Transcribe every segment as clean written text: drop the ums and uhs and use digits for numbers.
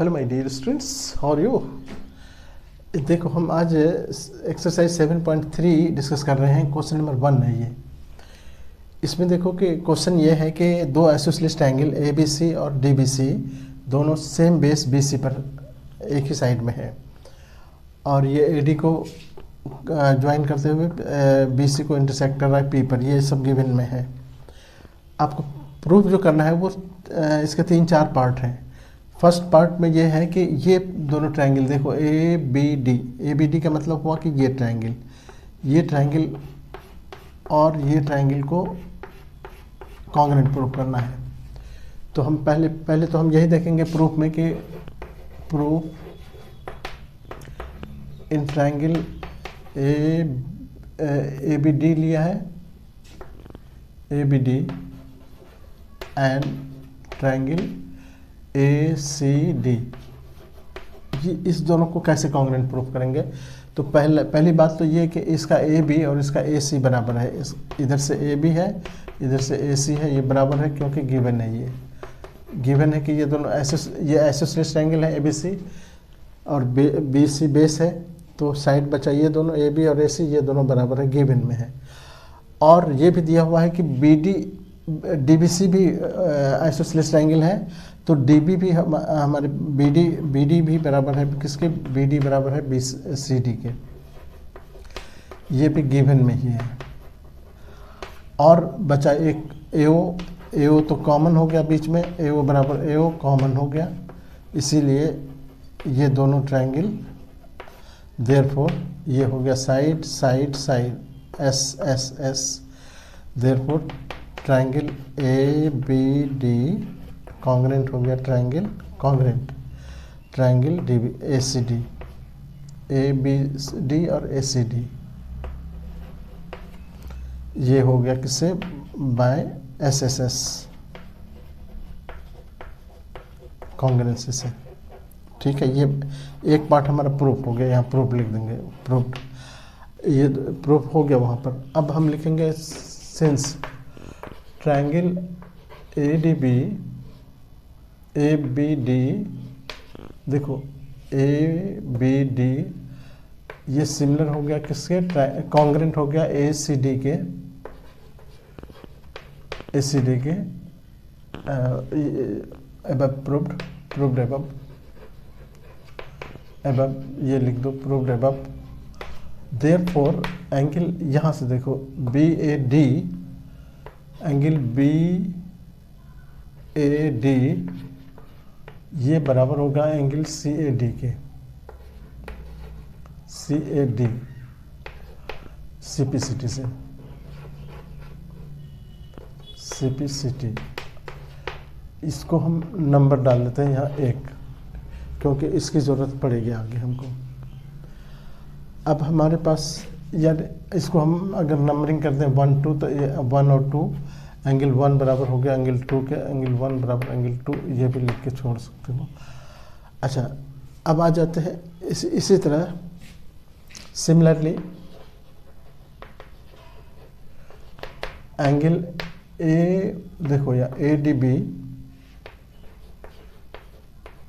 Hello my dear students, how are you. देखो हम आज एक्सरसाइज 7.3 डिस्कस कर रहे हैं। क्वेश्चन नंबर 1 है ये। इसमें देखो कि क्वेश्चन ये है कि दो isosceles triangle A B C और डी बी सी दोनों सेम बेस बी सी पर एक ही साइड में है और ये ए डी को ज्वाइन करते हुए बी सी को इंटरसेक्ट कर रहा है पी पर। ये सब गिवन में है। आपको प्रूफ जो करना है वो इसके 3-4 पार्ट हैं। फर्स्ट पार्ट में ये है कि ये दोनों ट्रायंगल देखो ए बी डी का मतलब हुआ कि ये ट्रायंगल और ये ट्रायंगल को कॉन्ग्रुएंट प्रूफ करना है। तो हम पहले तो हम यही देखेंगे प्रूफ में कि proof in triangle A B D लिया है, A B D and triangle A C D, इस दोनों को कैसे कॉन्ग्रुएंट प्रूफ करेंगे। तो पहली बात तो ये कि इसका ए बी और इसका ए सी बराबर है। इधर से ए बी है, इधर से ए सी है, ये बराबर है क्योंकि गिवन है। ये गिवन है कि ये दोनों ये आइसोसेलेस ट्रायंगल है ए बी सी और बी सी बेस है। तो साइड बचा ये दोनों ए बी और ए सी, ये दोनों बराबर है, गिवन में है। और ये भी दिया हुआ है कि बी डी बी सी भी आइसोसेलेस ट्रायंगल है। तो डी बी भी हमारे बी डी भी बराबर है किसके, बी डी बराबर है बी सी डी के। ये भी गिवन में ही है। और बचा एक ए ओ तो कॉमन हो गया बीच में, ए ओ बराबर ए ओ कॉमन हो गया, इसीलिए ये दोनों ट्रायंगल देयरफॉर ये हो गया side side side S S S. Therefore triangle A B D congruent हो गया triangle D B A C D, A B D और ए सी डी। ये हो गया किससे, by S S S congruency से। ठीक है, ये एक पार्ट हमारा प्रूफ हो गया। यहाँ प्रूफ लिख देंगे, प्रूफ, ये प्रूफ हो गया वहाँ पर। अब हम लिखेंगे since triangle A B D, देखो ए बी डी ये सिमिलर हो गया किसके, कॉन्ग्रुएंट हो गया ए सी डी के, above proved above ये लिख दो, proved above। therefore एंगल यहाँ से देखो B A D, angle B A D ये बराबर होगा एंगल सी ए डी के, C A D C P C T से, सी पी सी टी। इसको हम नंबर डाल देते हैं यहाँ 1, क्योंकि इसकी ज़रूरत पड़ेगी आगे हमको। अब हमारे पास यार इसको हम अगर नंबरिंग करते हैं 1 2, तो 1 और 2 एंगल 1 बराबर हो गया एंगल 2 के, एंगल 1 बराबर एंगल 2, ये भी लिख के छोड़ सकते हो। अच्छा, अब आ जाते हैं इसी तरह सिमिलरली एंगल ए, देखो या ए डी बी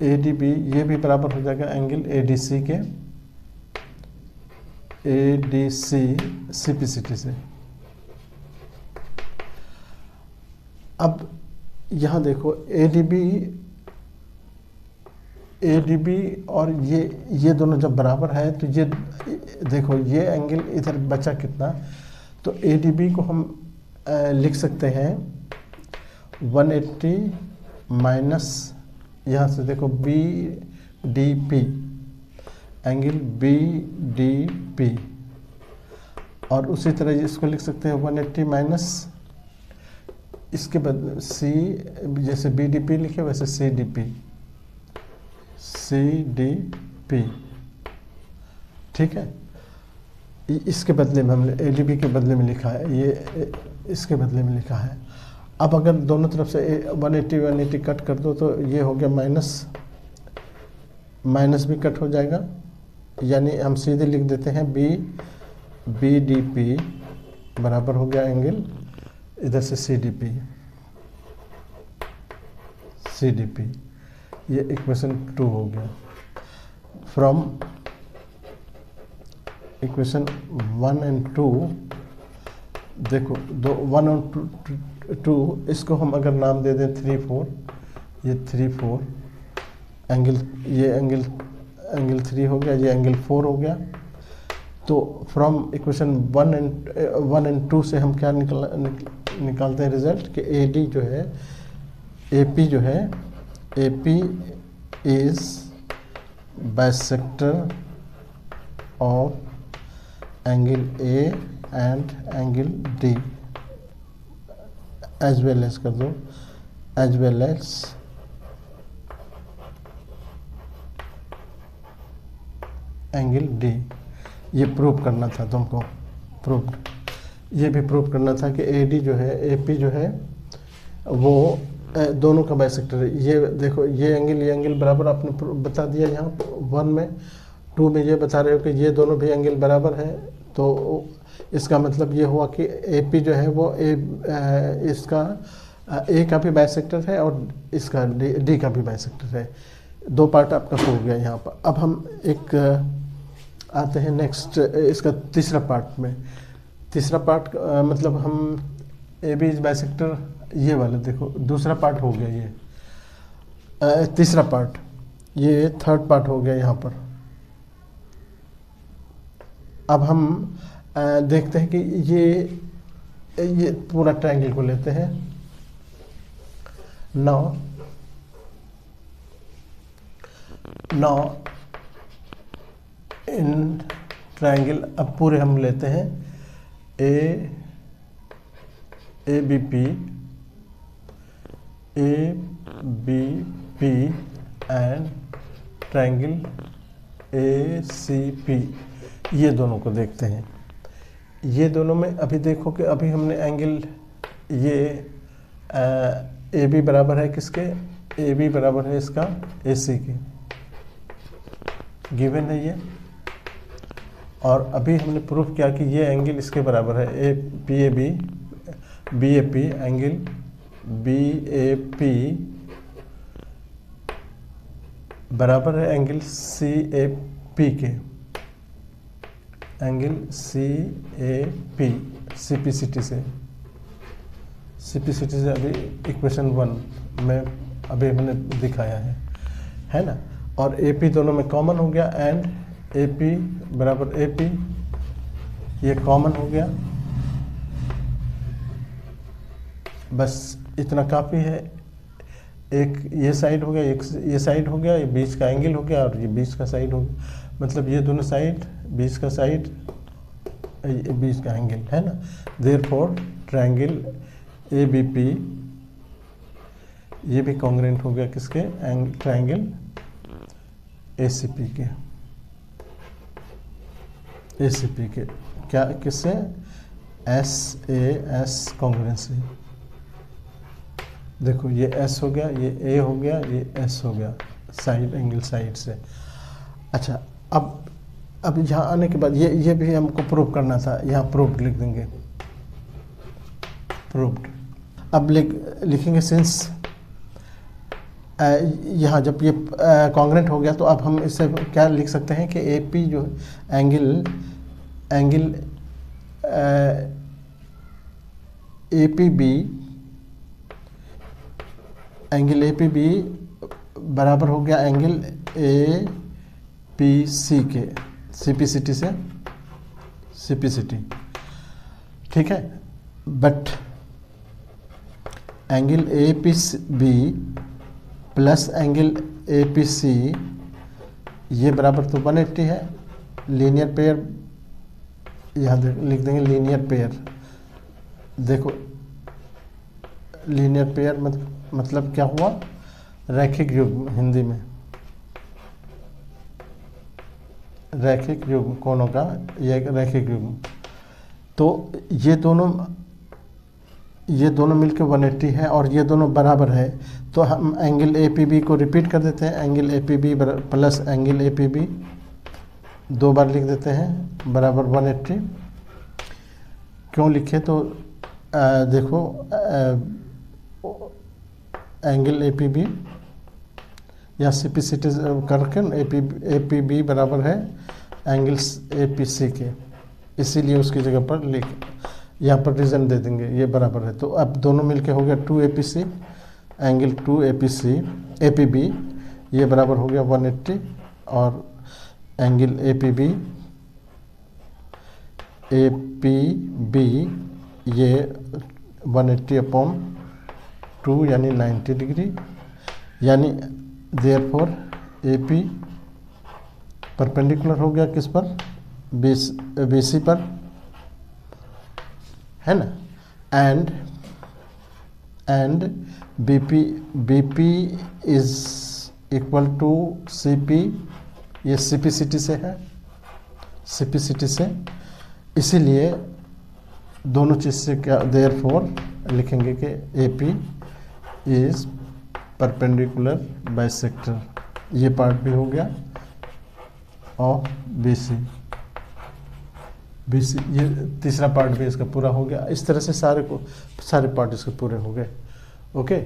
ये भी बराबर हो जाएगा एंगल ए डी सी के, A D C C P C T से। अब यहाँ देखो ए डी बी और ये दोनों जब बराबर है तो ये देखो ये एंगल इधर बचा कितना, तो ए डी बी को हम लिख सकते हैं 180 माइनस यहाँ से देखो B D P, angle B D P. और उसी तरह इसको लिख सकते हैं 180 माइनस इसके बाद सी, जैसे बी डी पी लिखे वैसे सी डी पी। ठीक है, इसके बदले में हमने ए डी बी के बदले में लिखा है, ये इसके बदले में लिखा है। अब अगर दोनों तरफ से 180 कट कर दो तो ये हो गया माइनस भी कट हो जाएगा, यानी हम सीधे लिख देते हैं बी डी पी बराबर हो गया एंगल इधर से सी डी पी। ये इक्वेशन 2 हो गया। फ्रॉम इक्वेशन 1 एंड 2, देखो 1 और 2, इसको हम अगर नाम दे दें 3 4, ये 3 4 एंगल, ये एंगल 3 हो गया, ये एंगल 4 हो गया। तो फ्रॉम इक्वेशन 1 एंड 2 से हम क्या निकालते हैं रिजल्ट कि ए डी जो है, ए पी जो है, A P is bisector of angle A and angle D as well as कर दो, as well as angle D. ये प्रूव करना था तुमको, ये भी प्रूव करना था कि ए डी जो है, ए पी जो है वो दोनों का बाइसेक्टर है। ये देखो, ये एंगल बराबर आपने बता दिया यहाँ 1 में, 2 में ये बता रहे हो कि ये दोनों भी एंगल बराबर है। तो इसका मतलब ये हुआ कि ए पी जो है वो इसका ए का भी बाइसेक्टर है और इसका डी का भी बाइसेक्टर है। 2 पार्ट आपका हो गया यहाँ पर। अब हम एक आते हैं नेक्स्ट, इसका तीसरा पार्ट में। तीसरा पार्ट मतलब हम ए बी इज बाइसेक्टर, ये वाला देखो दूसरा पार्ट हो गया ये, तीसरा पार्ट, ये थर्ड पार्ट हो गया यहाँ पर। अब हम देखते हैं कि ये पूरा ट्रायंगल को लेते हैं। नाउ इन ट्रायंगल, अब पूरे हम लेते हैं A B P and triangle A C P, ये दोनों को देखते हैं। ये दोनों में अभी देखो कि अभी हमने एंगल, ये ए बी बराबर है किसके, ए बी बराबर है इसका ए सी के, गिवन है ये। और अभी हमने प्रूफ किया कि ये एंगल इसके बराबर है, A P A B, B A P, angle B A P बराबर है एंगल सी ए पी के, angle C A P, CPCT से अभी इक्वेशन 1 में अभी हमने दिखाया है ना। और ए पी दोनों में कॉमन हो गया, एंड ए पी बराबर ए पी, ये कॉमन हो गया। बस इतना काफ़ी है। एक ये साइड हो गया, एक ये साइड हो गया, ये बीच का एंगल हो गया और ये बीच का साइड हो गया। मतलब ये दोनों साइड, बीच का साइड, बीच का एंगल है ना। Therefore triangle A B P, ये भी कॉन्ग्रुएंट हो गया किसके, ट्रायंगल ए सी पी के, ए सी पी के क्या, किससे, एस ए एस कॉन्ग्रुएंसी। देखो ये एस हो गया, ये ए हो गया, ये एस हो गया, साइड एंगल साइड से। अच्छा, अब यहाँ आने के बाद ये भी हमको प्रूव करना था, यहाँ प्रूव्ड लिख देंगे, प्रूव्ड। अब लिखेंगे सिंस, यहाँ जब ये कॉन्ग्रुएंट हो गया तो अब हम इससे क्या लिख सकते हैं कि ए पी जो angle A P B, angle A P B बराबर हो गया एंगल ए पी सी के, सीपीसीटी से, सीपीसीटी, ठीक है। But angle A P B plus angle A P C, ये बराबर तो 180 है। लीनियर पेयर यहाँ लिख देंगे, लीनियर पेयर। देखो लीनियर पेयर मतलब क्या हुआ, रैखिक युग्म, हिंदी में रैखिक युग्म, कोनों का ये रैखिक युग्म। तो ये दोनों मिलकर 180 है और ये दोनों बराबर है। तो हम एंगल ए पी बी को रिपीट कर देते हैं, angle A P B plus angle A P B 2 बार लिख देते हैं, बराबर 180। क्यों लिखे, तो देखो एंगल ए पी बी, या सी पी सी टी करके ए पी बी बराबर है एंगल ए पी सी के, इसीलिए उसकी जगह पर लिख यहाँ पर रीजन दे देंगे, ये बराबर है। तो अब दोनों मिलके हो गया 2 A P C, angle 2 A P C A P B, ये बराबर हो गया 180, और एंगल ए पी बी ये 180/2 यानी 90 डिग्री, यानी देयरफॉर ए पी परपेंडिकुलर हो गया किस पर, बी सी पर, है ना। And B P is equal to C P, ये सी पी सी टी से है, सी पी सी टी से, इसीलिए दोनों चीज़ से क्या देयरफॉर लिखेंगे कि A P is perpendicular bisector, ये पार्ट भी हो गया, और बी सी, ये तीसरा पार्ट भी इसका पूरा हो गया। इस तरह से सारे पार्ट इसके पूरे हो गए। ओके।